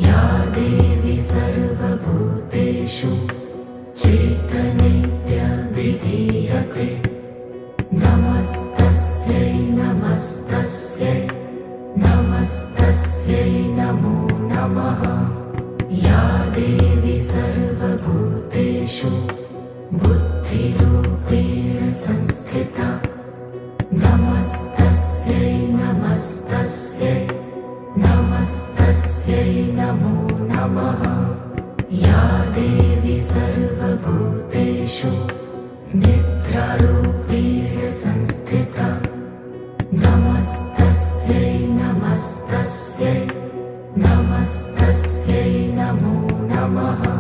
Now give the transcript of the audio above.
या देवी सर्वभूतेषु चेतनेत्यभिधीयते नमस्तस्यै नमस्तस्यै नमस्तस्यै नमो नमः। या देवी सर्वभूतेषु बुद्धिरूपेण संस्थिता नमस्तस्यै नमस्तस्यै नमस्तस्यै नमो नमः। या देवी सर्वभूतेषु निद्रारूपेण संस्थिता नमस्तस्यै नमस्तस्यै नमस्तस्यै नमो नमः।